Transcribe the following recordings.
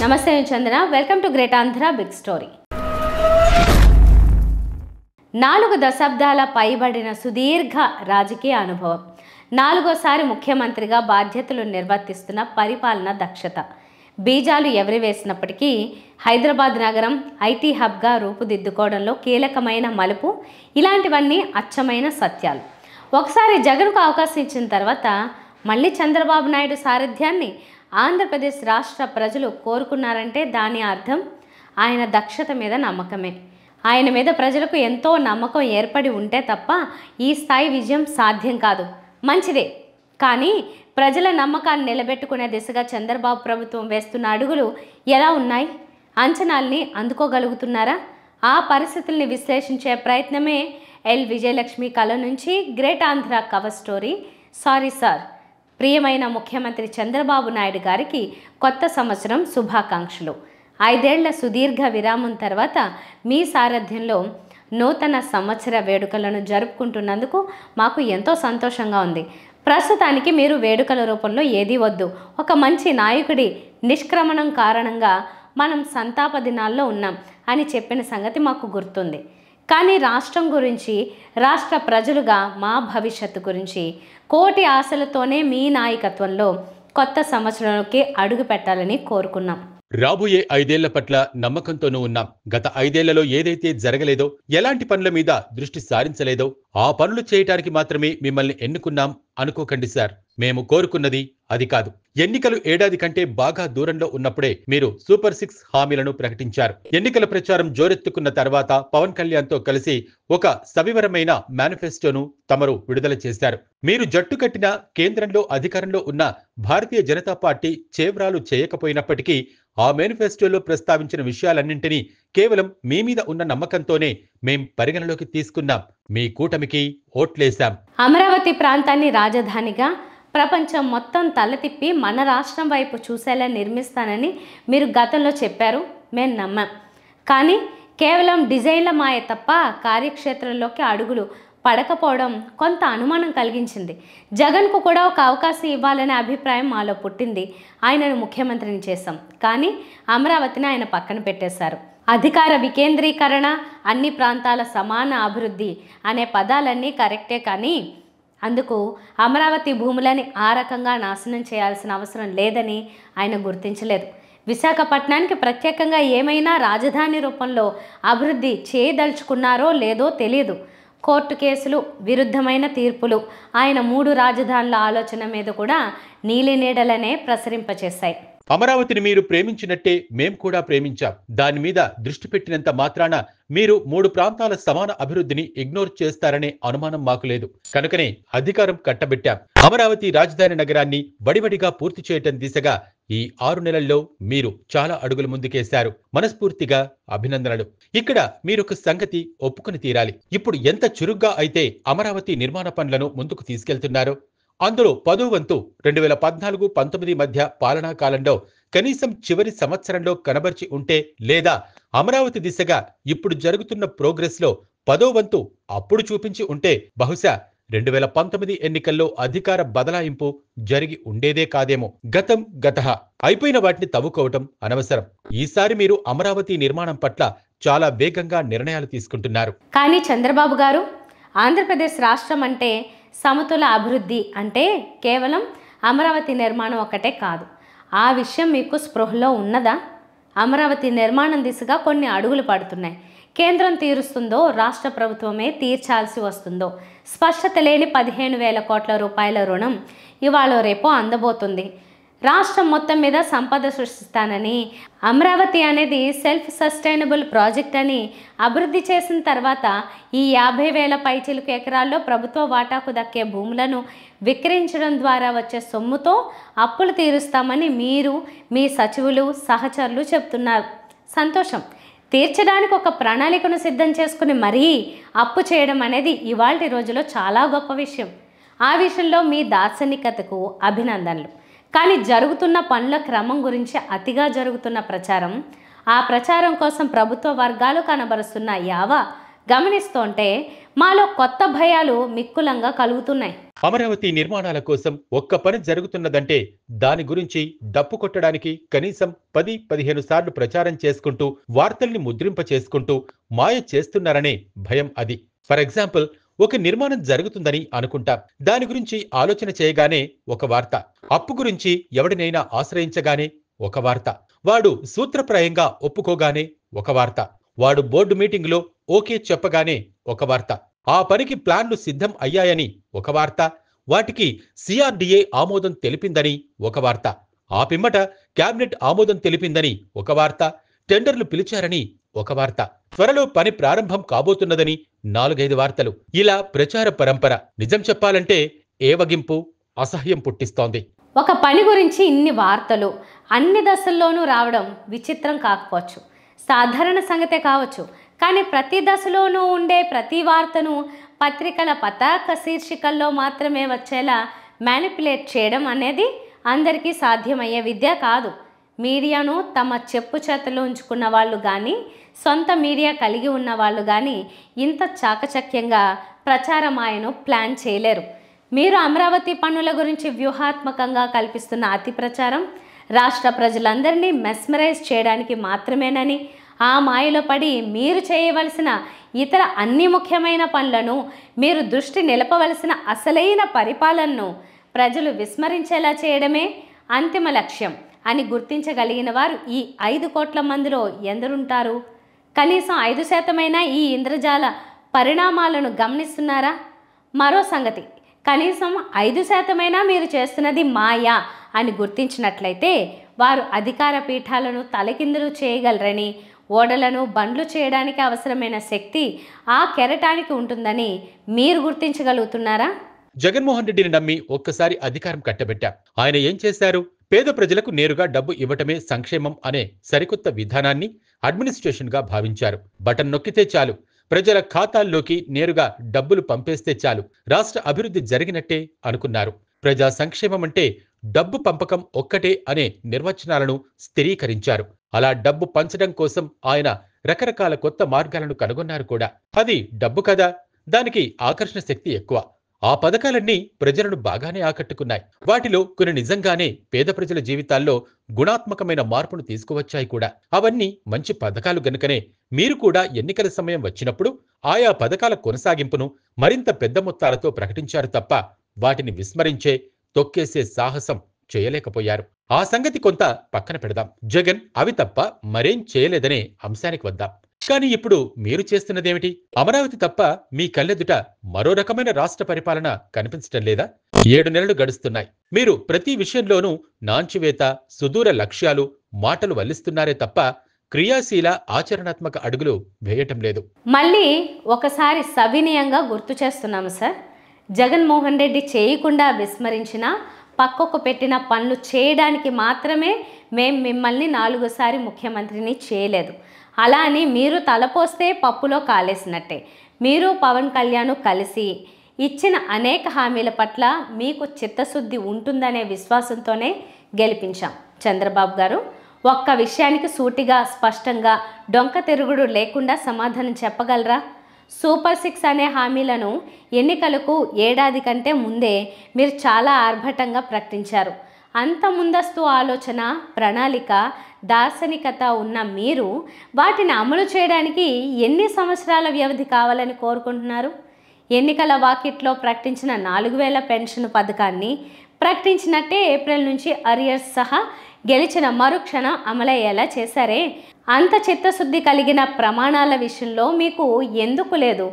నమస్తే Chandana, welcome to great Andhra big story. 4 దశాబ్దాల పైబడిన సుదీర్ఘ రాజకీయ అనుభవం, 4వసారి ముఖ్యమంత్రిగా బాధ్యతలు నిర్వర్తిస్తున్న పరిపాలన దక్షత, బీజాలు ఎవరి వేసినప్పటికీ హైదరాబాద్ నగరం ఐటీ హబ్గా రూపుదిద్దుకోవడంలో కీలకమైన మలుపు, ఇలాంటివన్నీ అచ్చమైన సత్యాలు. ఒకసారి జగన్కు అవకాశం ఇచ్చిన తర్వాత మళ్ళీ చంద్రబాబు నాయుడు సారథ్యాన్ని ఆంధ్రప్రదేశ్ రాష్ట్ర ప్రజలు కోరుకున్నారంటే దాని అర్థం ఆయన దక్షత మీద నమ్మకమే. ఆయన మీద ప్రజలకు ఎంతో నమ్మకం ఏర్పడి ఉంటే తప్ప ఈ స్థాయి విజయం సాధ్యం కాదు. మంచిదే, కానీ ప్రజల నమ్మకాన్ని నిలబెట్టుకునే దిశగా చంద్రబాబు ప్రభుత్వం వేస్తున్న అడుగులు ఎలా ఉన్నాయి? అంచనాల్ని అందుకోగలుగుతున్నారా? ఆ పరిస్థితుల్ని విశ్లేషించే ప్రయత్నమే ఎల్ విజయలక్ష్మి కళ నుంచి great Andhra cover story. Sorry sir. ప్రియమైన ముఖ్యమంత్రి చంద్రబాబు నాయుడు గారికి కొత్త సంవత్సరం శుభాకాంక్షలు. 5 ఏళ్ల సుదీర్ఘ విరామం తర్వాత మీ సారథ్యంలో నూతన సంవత్సర వేడుకలను జరుపుకుంటున్నందుకు మాకు ఎంతో సంతోషంగా ఉంది. ప్రస్తుతానికి మీరు వేడుకల రూపంలో ఏదీ వద్దు, ఒక మంచి నాయకుడి నిష్క్రమణం కారణంగా మనం సంతాప దినాల్లో ఉన్నాం అని చెప్పిన సంగతి మాకు గుర్తుంది. కానీ రాష్ట్రం గురించి, రాష్ట్ర ప్రజలుగా మా భవిష్యత్తు గురించి కోటి ఆశలతోనే మీ నాయకత్వంలో కొత్త సంవత్సరంలోకి అడుగు పెట్టాలని కోరుకున్నాం. రాబోయే 5 ఏళ్ల పట్ల నమ్మకంతోనూ ఉన్నాం. గత 5 ఏళ్లలో ఏదైతే జరగలేదో, ఎలాంటి పనుల మీద దృష్టి సారించలేదో ఆ పనులు చేయటానికి మాత్రమే మిమ్మల్ని ఎన్నుకున్నాం అనుకోకండి సార్. మేము కోరుకున్నది అది కాదు. ఎన్నికలు ఏడాది కంటే బాగా దూరంలో ఉన్నప్పుడే మీరు సూపర్ 6 హామీలను ప్రకటించారు. ఎన్నికల ప్రచారం జోరెత్తుకున్న తర్వాత పవన్ కళ్యాణ్ తో కలిసి ఒక సవివరమైన మేనిఫెస్టోను తమరు విడుదల చేశారు. మీరు జట్టు కట్టిన కేంద్రంలో అధికారంలో ఉన్న భారతీయ జనతా పార్టీ చేవ్రాలు చేయకపోయినప్పటికీ ఆ మేనిఫెస్టోలో ప్రస్తావించిన విషయాలన్నింటినీ కేవలం మీ మీద ఉన్న నమ్మకంతోనే మేం పరిగణలోకి తీసుకున్నాం. మీ కూటమికి ఓట్లేశాం. అమరావతి ప్రాంతాన్ని రాజధానిగా ప్రపంచం మొత్తం తల తిప్పి మన రాష్ట్రం వైపు చూసేలా నిర్మిస్తానని మీరు గతంలో చెప్పారు. మేము నమ్మాం. కానీ కేవలం డిజైన్ల మాయ తప్ప కార్యక్షేత్రంలోకి అడుగులు పడకపోవడం కొంత అనుమానం కలిగించింది. జగన్కు కూడా ఒక అవకాశం ఇవ్వాలనే అభిప్రాయం మాలో పుట్టింది. ఆయనను ముఖ్యమంత్రిని చేశాం. కానీ అమరావతిని ఆయన పక్కన పెట్టేశారు. అధికార వికేంద్రీకరణ, అన్ని ప్రాంతాల సమాన అభివృద్ధి అనే పదాలన్నీ కరెక్టే, కానీ అందుకు అమరావతి భూములని ఆ రకంగా నాశనం చేయాల్సిన అవసరం లేదని ఆయన గుర్తించలేదు. విశాఖపట్నానికి ప్రత్యేకంగా ఏమైనా రాజధాని రూపంలో అభివృద్ధి చేయదలుచుకున్నారో లేదో తెలియదు. కోర్టు కేసులు, విరుద్ధమైన తీర్పులు ఆయన 3 రాజధానుల ఆలోచన మీద కూడా నీలి నీడలనే ప్రసరింపచేశాయి. అమరావతిని మీరు ప్రేమించినట్టే మేం కూడా ప్రేమించాం. దాని మీద దృష్టి పెట్టినంత మాత్రాన మీరు 3 ప్రాంతాల సమాన అభివృద్ధిని ఇగ్నోర్ చేస్తారనే అనుమానం మాకు లేదు. కనుకనే అధికారం కట్టబెట్టాం. అమరావతి రాజధాని నగరాన్ని వడివడిగా పూర్తి చేయటం దిశగా ఈ 6 నెలల్లో మీరు చాలా అడుగులు ముందుకేశారు. మనస్ఫూర్తిగా అభినందనలు. ఇక్కడ మీరొక సంగతి ఒప్పుకుని తీరాలి. ఇప్పుడు ఎంత చురుగ్గా అయితే అమరావతి నిర్మాణ పనులను ముందుకు తీసుకెళ్తున్నారో, అందులో 10వ వంతు 2014-19 మధ్య పాలనా కాలంలో కనీసం చివరి సంవత్సరంలో కనబర్చి ఉంటే, లేదా అమరావతి దిశగా ఇప్పుడు జరుగుతున్న ప్రోగ్రెస్ లో 10వ వంతు అప్పుడు చూపించి ఉంటే బహుశా 2019 ఎన్నికల్లో అధికార బదలాయింపు జరిగి ఉండేదే కాదేమో. గతం గతః, అయిపోయిన వాటిని తవ్వుకోవటం అనవసరం. ఈసారి మీరు అమరావతి నిర్మాణం పట్ల చాలా వేగంగా నిర్ణయాలు తీసుకుంటున్నారు. కానీ చంద్రబాబు గారు, ఆంధ్రప్రదేశ్ రాష్ట్రం అంటే సమతుల అభివృద్ధి అంటే కేవలం అమరావతి నిర్మాణం ఒక్కటే కాదు. ఆ విషయం మీకు స్పృహలో ఉన్నదా? అమరావతి నిర్మాణం దిశగా కొన్ని అడుగులు పడుతున్నాయి. కేంద్రం తీరుస్తుందో, రాష్ట్ర ప్రభుత్వమే తీర్చాల్సి వస్తుందో స్పష్టత లేని 15,000 కోట్ల రూపాయల రుణం ఇవాళ రేపో అందబోతుంది. రాష్ట్రం మొత్తం మీద సంపద సృష్టిస్తానని, అమరావతి అనేది సెల్ఫ్ సస్టైనబుల్ ప్రాజెక్ట్ అని అభివృద్ధి చేసిన తర్వాత ఈ 50,000 పైచిలుకు ఎకరాల్లో ప్రభుత్వ వాటాకు దక్కే భూములను విక్రయించడం ద్వారా వచ్చే సొమ్ముతో అప్పులు తీరుస్తామని మీరు, మీ సచివులు, సహచరులు చెప్తున్నారు. సంతోషం. తీర్చడానికి ఒక ప్రణాళికను సిద్ధం చేసుకుని మరీ అప్పు చేయడం అనేది ఇవాల్టి రోజులో చాలా గొప్ప విషయం. ఆ విషయంలో మీ దార్శనికతకు అభినందనలు. కానీ జరుగుతున్న పనుల క్రమం గురించి అతిగా జరుగుతున్న ప్రచారం, ఆ ప్రచారం కోసం ప్రభుత్వ వర్గాలు కనబరుస్తున్న యావ గమనిస్తుంటే మాలో కొత్త భయాలు మిక్కులంగా కలుగుతున్నాయి. అమరావతి నిర్మాణాల కోసం ఒక్క పని జరుగుతున్నదంటే దాని గురించి డప్పు కొట్టడానికి కనీసం 10-15 సార్లు ప్రచారం చేసుకుంటూ వార్తల్ని ముద్రింప చేసుకుంటూ మాయ చేస్తున్నారనే భయం అది. ఫర్ ఎగ్జాంపుల్, ఒక నిర్మాణం జరుగుతుందని అనుకుంటాం. దాని గురించి ఆలోచన చేయగానే ఒక వార్త, అప్పు గురించి ఎవడినైనా ఆశ్రయించగానే ఒక వార్త, వాడు సూత్రప్రాయంగా ఒప్పుకోగానే ఒక వార్త, వాడు బోర్డు మీటింగులో ఓకే చెప్పగానే ఒక వార్త, ఆ పనికి ప్లాన్లు సిద్ధం అయ్యాయని ఒక వార్త, వాటికి సిఆర్డీఏ ఆమోదం తెలిపిందని ఒక వార్త, ఆ పిమ్మట క్యాబినెట్ ఆమోదం తెలిపిందని ఒక వార్త, టెండర్లు పిలిచారని ఒక వార్త, త్వరలో పని ప్రారంభం కాబోతున్నదని 4-5 వార్తలు. ఇలా ప్రచార పరంపర నిజం చెప్పాలంటే ఏవగింపు, అసహ్యం పుట్టిస్తోంది. ఒక పని గురించి ఇన్ని వార్తలు అన్ని దశల్లోనూ రావడం విచిత్రం కాకపోవచ్చు, సాధారణ సంగతే కావచ్చు. కానీ ప్రతి దశలోనూ ఉండే ప్రతి వార్తను పత్రికల పతాక శీర్షికల్లో మాత్రమే వచ్చేలా మ్యానిపులేట్ చేయడం అనేది అందరికీ సాధ్యమయ్యే విద్య కాదు. మీడియాను తమ చెప్పు చేతలో ఉంచుకున్న వాళ్ళు కానీ, సొంత మీడియా కలిగి ఉన్న వాళ్ళు కానీ ఇంత చాకచక్యంగా ప్రచారమాయను ప్లాన్ చేయలేరు. మీరు అమరావతి పన్నుల గురించి వ్యూహాత్మకంగా కల్పిస్తున్న అతి ప్రచారం రాష్ట్ర ప్రజలందరినీ మెస్మరైజ్ చేయడానికి మాత్రమేనని, ఆ మాయలో పడి మీరు చేయవలసిన ఇతర అన్ని ముఖ్యమైన పనులను, మీరు దృష్టి నిలపవలసిన అసలైన పరిపాలనను ప్రజలు విస్మరించేలా చేయడమే అంతిమ లక్ష్యం అని గుర్తించగలిగిన వారు ఈ 5 కోట్ల మందిలో ఎందరుంటారు? కనీసం 5% ఈ ఇంద్రజాల పరిణామాలను గమనిస్తున్నారా? మరో సంగతి, కనీసం 5% మీరు చేస్తున్నది మాయా అని గుర్తించినట్లయితే వారు అధికార పీఠాలను తలకిందులు చేయగలరని, ఓడలను బండ్లు చేయడానికి అవసరమైన శక్తి ఆ కెరటానికి ఉంటుందని మీరు గుర్తించగలుగుతున్నారా? జగన్మోహన్ రెడ్డిని నమ్మి ఒక్కసారి అధికారం కట్టబెట్టాం. ఆయన ఏం చేశారు? పేద ప్రజలకు నేరుగా డబ్బు ఇవ్వటమే సంక్షేమం అనే సరికొత్త విధానాన్ని అడ్మినిస్ట్రేషన్గా భావించారు. బటన్ నొక్కితే చాలు, ప్రజల ఖాతాల్లోకి నేరుగా డబ్బులు పంపేస్తే చాలు, రాష్ట్ర అభివృద్ధి జరిగినట్టే అనుకున్నారు. ప్రజా సంక్షేమం అంటే డబ్బు పంపకం ఒక్కటే అనే నిర్వచనాలను స్థిరీకరించారు. అలా డబ్బు పంచడం కోసం ఆయన రకరకాల కొత్త మార్గాలను కనుగొన్నారు కూడా. అది డబ్బు కదా, దానికి ఆకర్షణ శక్తి ఎక్కువ. ఆ పథకాలన్నీ ప్రజలను బాగానే ఆకట్టుకున్నాయి. వాటిలో కొన్ని నిజంగానే పేద ప్రజల జీవితాల్లో గుణాత్మకమైన మార్పును తీసుకువచ్చాయి కూడా. అవన్నీ మంచి పథకాలు గనుకనే మీరు కూడా ఎన్నికల సమయం వచ్చినప్పుడు ఆయా పథకాల కొనసాగింపును మరింత పెద్ద మొత్తాలతో ప్రకటించారు తప్ప వాటిని విస్మరించే, తొక్కేసే సాహసం చేయలేకపోయారు. ఆ సంగతి కొంత పక్కన పెడదాం. జగన్ అవి తప్ప మరేం చేయలేదనే అంశానికి వద్దాం. కానీ ఇప్పుడు మీరు చేస్తున్నదేమిటి? అమరావతి తప్ప మీ కళ్ళెదుట మరో రకమైన రాష్ట్ర పరిపాలన కనిపించటం లేదా? 7 నెలలు గడుస్తున్నాయి. మీరు ప్రతి విషయంలోనూ నాంచివేత, సుదూర లక్ష్యాలు, మాటలు వల్లిస్తున్నారే తప్ప క్రియాశీల ఆచరణాత్మక అడుగులు వేయటం లేదు. మళ్ళీ ఒకసారి సవినయంగా గుర్తు చేస్తున్నాము సార్, జగన్మోహన్ రెడ్డి చేయకుండా విస్మరించిన, పక్కకు పెట్టిన పనులు చేయడానికి మాత్రమే మేం మిమ్మల్ని 4సారి ముఖ్యమంత్రిని చేయలేదు. అలా అని మీరు తలపోస్తే పప్పులో కాలేసినట్టే. మీరు పవన్ కళ్యాణ్ కలిసి ఇచ్చిన అనేక హామీల పట్ల మీకు చిత్తశుద్ధి ఉంటుందనే విశ్వాసంతోనే గెలిపించాం. చంద్రబాబు గారు, ఒక్క విషయానికి సూటిగా, స్పష్టంగా, డొంక తిరుగుడు లేకుండా సమాధానం చెప్పగలరా? సూపర్ 6 అనే హామీలను ఎన్నికలకు ఏడాది కంటే ముందే మీరు చాలా ఆర్భటంగా ప్రకటించారు. అంత ముందస్తు ఆలోచన, ప్రణాళిక, దార్శనికత ఉన్న మీరు వాటిని అమలు చేయడానికి ఎన్ని సంవత్సరాల వ్యవధి కావాలని కోరుకుంటున్నారు? ఎన్నికల వాకిట్లో ప్రకటించిన 4000 పెన్షన్ పథకాన్ని ప్రకటించినట్టే ఏప్రిల్ నుంచి అరియర్స్ సహా గెలిచిన మరుక్షణం అమలయ్యేలా చేశారే. అంత చిత్తశుద్ధి కలిగిన ప్రమాణాల విషయంలో మీకు ఎందుకు లేదు?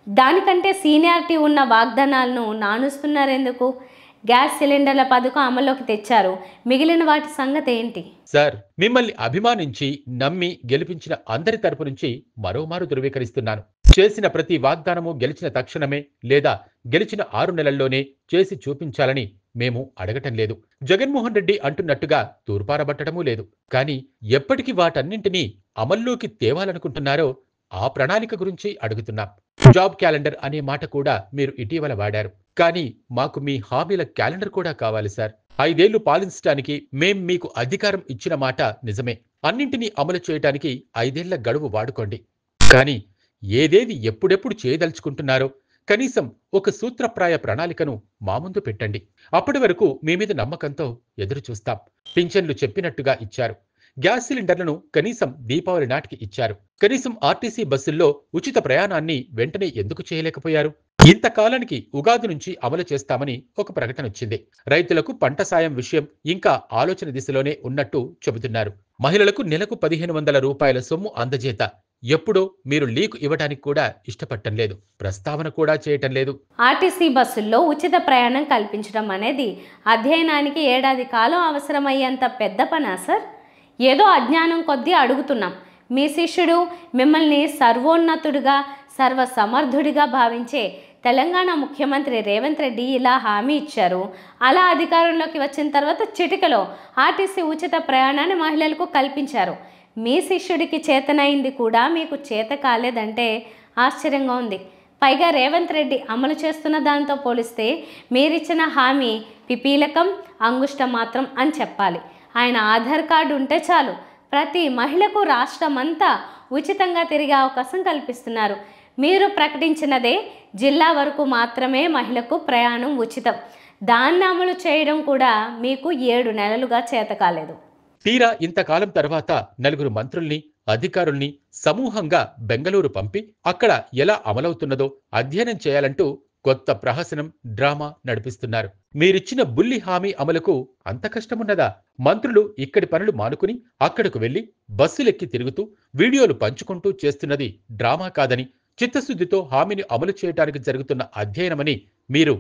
దానికంటే సీనియారిటీ ఉన్న వాగ్దానాలను నానుస్తున్నారెందుకు? గ్యాస్ సిలిండర్ల పథకం అమల్లోకి తెచ్చారు, మిగిలిన వాటి సంగతి ఏంటి? సార్, మిమ్మల్ని అభిమానించి నమ్మి గెలిపించిన అందరి తరపు నుంచి మరోమారు ధృవీకరిస్తున్నాను. చేసిన ప్రతి వాగ్దానము గెలిచిన తక్షణమే లేదా గెలిచిన 6 నెలల్లోనే చేసి చూపించాలని మేము అడగటం లేదు. జగన్మోహన్ రెడ్డి అంటున్నట్టుగా తూర్పారబట్టడమూ లేదు. కానీ ఎప్పటికి వాటన్నింటినీ అమల్లోకి తేవాలనుకుంటున్నారో ఆ ప్రణాళిక గురించి అడుగుతున్నాం. జాబ్ క్యాలెండర్ అనే మాట కూడా మీరు ఇటీవల వాడారు. కానీ మాకు మీ హామీల క్యాలెండర్ కూడా కావాలి సార్. 5 ఏళ్లు పాలించడానికి మేం మీకు అధికారం ఇచ్చిన మాట నిజమే. అన్నింటినీ అమలు చేయడానికి 5 ఏళ్ల గడువు వాడుకోండి. కానీ ఏదేది ఎప్పుడెప్పుడు చేయదలుచుకుంటున్నారో కనీసం ఒక సూత్రప్రాయ ప్రణాళికను మా ముందు పెట్టండి. అప్పటి వరకు మీ మీద నమ్మకంతో ఎదురు చూస్తాం. పింఛన్లు చెప్పినట్టుగా ఇచ్చారు. గ్యాస్ సిలిండర్లను కనీసం దీపావళి నాటికి ఇచ్చారు. కనీసం ఆర్టీసీ బస్సుల్లో ఉచిత ప్రయాణాన్ని వెంటనే ఎందుకు చేయలేకపోయారు? ఇంతకాలానికి ఉగాది నుంచి అమలు చేస్తామని ఒక ప్రకటన వచ్చింది. రైతులకు పంట సాయం విషయం ఇంకా ఆలోచన దిశలోనే ఉన్నట్టు చెబుతున్నారు. మహిళలకు నెలకు 1500 రూపాయల సొమ్ము అందజేత ఎప్పుడో మీరు లీకు ఇవ్వడానికి కూడా ఇష్టపడటం లేదు. ప్రస్తావన కూడా చేయటం లేదు. ఆర్టీసీ బస్సుల్లో ఉచిత ప్రయాణం కల్పించడం అనేది అధ్యయనానికి ఏడాది కాలం అవసరమయ్యేంత పెద్ద పనా సార్? ఏదో అజ్ఞానం కొద్దీ అడుగుతున్నాం. మీ శిష్యుడు మిమ్మల్ని సర్వోన్నతుడిగా సర్వసమర్థుడిగా భావించే తెలంగాణ ముఖ్యమంత్రి రేవంత్ రెడ్డి ఇలా హామీ ఇచ్చారు. అలా అధికారంలోకి వచ్చిన తర్వాత చిటికలో ఆర్టీసీ ఉచిత ప్రయాణాన్ని మహిళలకు కల్పించారు. మీ శిష్యుడికి చేతనైంది కూడా మీకు చేత కాలేదంటే ఆశ్చర్యంగా ఉంది. పైగా రేవంత్ రెడ్డి అమలు చేస్తున్న దాంతో పోలిస్తే మీరిచ్చిన హామీ పిపీలకం, అంగుష్టం మాత్రం అని చెప్పాలి. ఆయన ఆధార్ కార్డు ఉంటే చాలు ప్రతి మహిళకు రాష్ట్రమంతా ఉచితంగా తిరిగే అవకాశం కల్పిస్తున్నారు. మీరు ప్రకటించినదే జిల్లా వరకు మాత్రమే మహిళకు ప్రయాణం ఉచితం. దాన్ని అమలు చేయడం కూడా మీకు 7 నెలలుగా చేత కాలేదు. తీరా ఇంతకాలం తర్వాత 4 మంత్రుల్ని, అధికారుల్ని సమూహంగా బెంగళూరు పంపి అక్కడ ఎలా అమలవుతున్నదో అధ్యయనం చేయాలంటూ కొత్త ప్రహసనం, డ్రామా నడిపిస్తున్నారు. మీరిచ్చిన బుల్లి హామీ అమలుకు అంత కష్టమున్నదా? మంత్రులు ఇక్కడి పనులు మానుకుని అక్కడకు వెళ్లి బస్సులెక్కి తిరుగుతూ వీడియోలు పంచుకుంటూ చేస్తున్నది డ్రామా కాదని, చిత్తశుద్ధితో హామీని అమలు చేయడానికి జరుగుతున్న అధ్యయనమని మీరు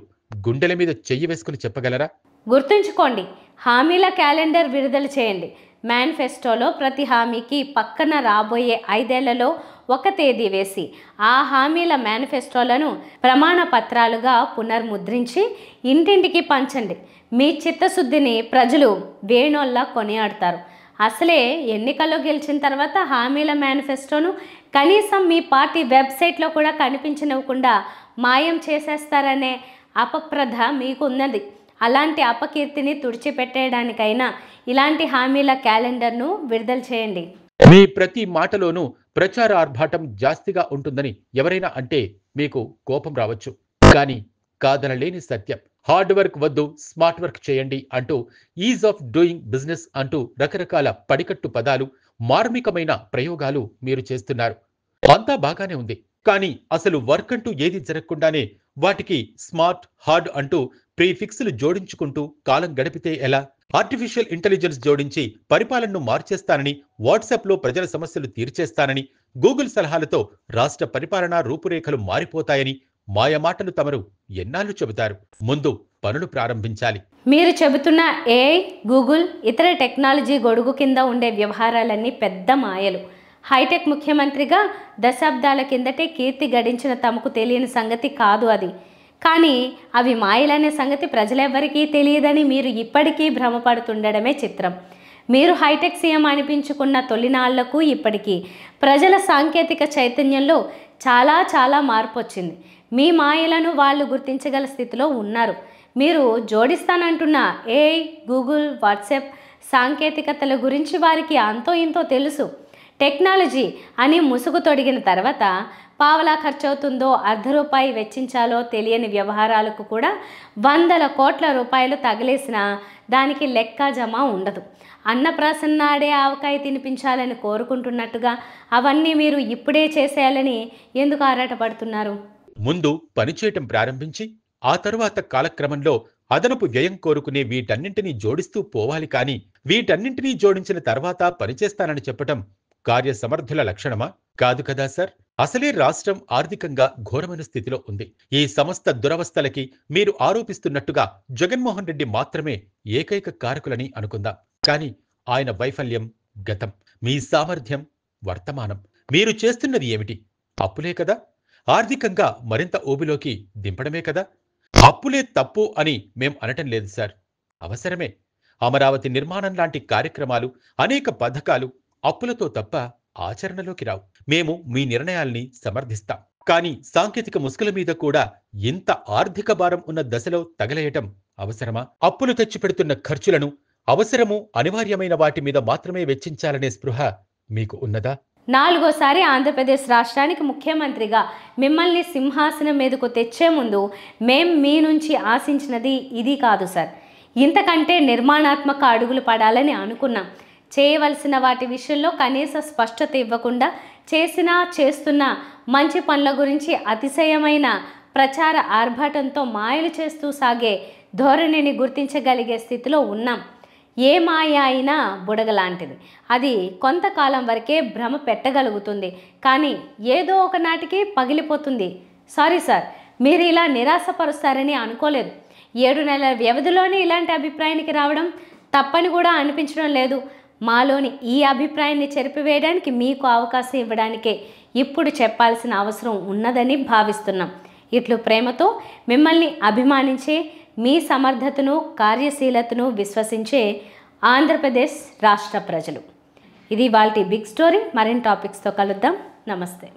గుండెల మీద చెయ్యి వేసుకుని చెప్పగలరా? గుర్తుంచుకోండి, హామీల క్యాలెండర్ విడుదల చేయండి. మేనిఫెస్టోలో ప్రతి హామీకి పక్కన రాబోయే 5 ఏళ్లలో ఒక తేదీ వేసి ఆ హామీల మేనిఫెస్టోలను ప్రమాణ పత్రాలుగా పునర్ముద్రించి ఇంటింటికి పంచండి. మీ చిత్తశుద్ధిని ప్రజలు వేణోల్లా కొనియాడతారు. అసలే ఎన్నికల్లో గెలిచిన తర్వాత హామీల మేనిఫెస్టోను కనీసం మీ పార్టీ వెబ్సైట్లో కూడా కనిపించనివ్వకుండా మాయం చేసేస్తారనే అపప్రథ మీకు ఉన్నది. అలాంటి అపకీర్తిని తుడిచిపెట్టేయడానికైనా ఇలాంటి హామీల క్యాలెండర్ను విడుదల చేయండి. మీ ప్రతి మాటలోనూ ప్రచార ఆర్భాటం జాస్తిగా ఉంటుందని ఎవరైనా అంటే మీకు కోపం రావచ్చు. కానీ కాదనలేని సత్యం. హార్డ్ వర్క్ వద్దు, స్మార్ట్ వర్క్ చేయండి అంటూ ఈజ్ ఆఫ్ డూయింగ్ బిజినెస్ అంటూ రకరకాల పడికట్టు పదాలు, మార్మికమైన ప్రయోగాలు మీరు చేస్తున్నారు. అంతా బాగానే ఉంది. కానీ అసలు వర్క్ అంటూ ఏది జరగకుండానే వాటికి స్మార్ట్, హార్డ్ అంటూ ప్రీఫిక్స్లు జోడించుకుంటూ కాలం గడిపితే ఎలా? ఆర్టిఫిషియల్ ఇంటెలిజెన్స్ జోడించి పరిపాలనను మార్చేస్తానని, వాట్సాప్లో ప్రజల సమస్యలు తీర్చేస్తానని, గూగుల్ సలహాలతో రాష్ట్ర పరిపాలనా రూపురేఖలు మారిపోతాయని మాయమాటలు తమరు ఎన్నాళ్ళు చెబుతారు? ముందు పనులు ప్రారంభించాలి. మీరు చెబుతున్న ఏఐ, గూగుల్, ఇతర టెక్నాలజీ గొడుగు కింద ఉండే వ్యవహారాలన్నీ పెద్ద మాయలు. హైటెక్ ముఖ్యమంత్రిగా దశాబ్దాల కిందటే కీర్తి గడించిన తమకు తెలియని సంగతి కాదు అది. కానీ అవి మాయలనే సంగతి ప్రజలెవ్వరికీ తెలియదని మీరు ఇప్పటికీ భ్రమపడుతుండడమే చిత్రం. మీరు హైటెక్ సీఎం అనిపించుకున్న తొలినాళ్లకు ఇప్పటికీ ప్రజల సాంకేతిక చైతన్యంలో చాలా మార్పు వచ్చింది. మీ మాయలను వాళ్ళు గుర్తించగల స్థితిలో ఉన్నారు. మీరు జోడిస్తానంటున్న ఏఐ, గూగుల్, వాట్సాప్ సాంకేతికతల గురించి వారికి అంతో ఇంతో తెలుసు. టెక్నాలజీ అని ముసుగు తొడిగిన తర్వాత పావలా ఖర్చవుతుందో, ₹1 వెచ్చించాలో తెలియని వ్యవహారాలకు కూడా వందల కోట్ల రూపాయలు తగిలేసినా దానికి లెక్క జమ ఉండదు. అన్నప్రాసన నాడే ఆవకాయ తినిపించాలని కోరుకుంటున్నట్టుగా అవన్నీ మీరు ఇప్పుడే చేసేయాలని ఎందుకు ఆరాటపడుతున్నారు? ముందు పనిచేయటం ప్రారంభించి ఆ తరువాత కాలక్రమంలో అదనపు వ్యయం కోరుకునే వీటన్నింటినీ జోడిస్తూ పోవాలి. కానీ వీటన్నింటినీ జోడించిన తర్వాత పనిచేస్తానని చెప్పటం కార్యసమర్థుల లక్షణమా? కాదు కదా సార్. అసలే రాష్ట్రం ఆర్థికంగా ఘోరమైన స్థితిలో ఉంది. ఈ సమస్త దురవస్థలకి మీరు ఆరోపిస్తున్నట్టుగా జగన్మోహన్ రెడ్డి మాత్రమే ఏకైక కారకులని అనుకుందాం. కానీ ఆయన వైఫల్యం గతం, మీ సామర్థ్యం వర్తమానం. మీరు చేస్తున్నది ఏమిటి? అప్పులే కదా. ఆర్థికంగా మరింత ఊబిలోకి దింపడమే కదా. అప్పులే తప్పు అని మేం అనటం లేదు సార్, అవసరమే. అమరావతి నిర్మాణం లాంటి కార్యక్రమాలు, అనేక పథకాలు అప్పులతో తప్ప ఆచరణలోకి రావు. మేము మీ నిర్ణయాల్ని సమర్థిస్తాం. కానీ సాంకేతిక ముసుగుల మీద కూడా ఇంత ఆర్థిక భారం ఉన్న దశలో తగలేయటం అవసరమా? అప్పులు తెచ్చిపెడుతున్న ఖర్చులను అవసరము, అనివార్యమైన వాటి మీద మాత్రమే వెచ్చించాలనే స్పృహ మీకు ఉన్నదా? నాలుగోసారి ఆంధ్రప్రదేశ్ రాష్ట్రానికి ముఖ్యమంత్రిగా మిమ్మల్ని సింహాసనం మీదకు తెచ్చే ముందు మేం మీ నుంచి ఆశించినది ఇది కాదు సార్. ఇంతకంటే నిర్మాణాత్మక అడుగులు పడాలని అనుకున్నాం. చేయవలసిన వాటి విషయంలో కనీస స్పష్టత ఇవ్వకుండా చేస్తున్న మంచి పనుల గురించి అతిశయమైన ప్రచార ఆర్భాటంతో మాయలు చేస్తూ సాగే ధోరణిని గుర్తించగలిగే స్థితిలో ఉన్నాం. ఏ మాయ అయినా బుడగలాంటిది. అది కొంతకాలం వరకే భ్రమ పెట్టగలుగుతుంది, కానీ ఏదో ఒకనాటికి పగిలిపోతుంది. సారీ సార్, మీరు ఇలా నిరాశపరుస్తారని అనుకోలేదు. 7 నెలల వ్యవధిలోనే ఇలాంటి అభిప్రాయానికి రావడం తప్పని కూడా అనిపించడం లేదు. మాలోని ఈ అభిప్రాయాన్ని చెరిపివేయడానికి మీకు అవకాశం ఇవ్వడానికే ఇప్పుడు చెప్పాల్సిన అవసరం ఉన్నదని భావిస్తున్నాం. ఇట్లు ప్రేమతో మిమ్మల్ని అభిమానించే, మీ సమర్థతను కార్యశీలతను విశ్వసించే ఆంధ్రప్రదేశ్ రాష్ట్ర ప్రజలు. ఇది వాళ్ళ బిగ్ స్టోరీ. మరిన్ని టాపిక్స్తో కలుద్దాం. నమస్తే.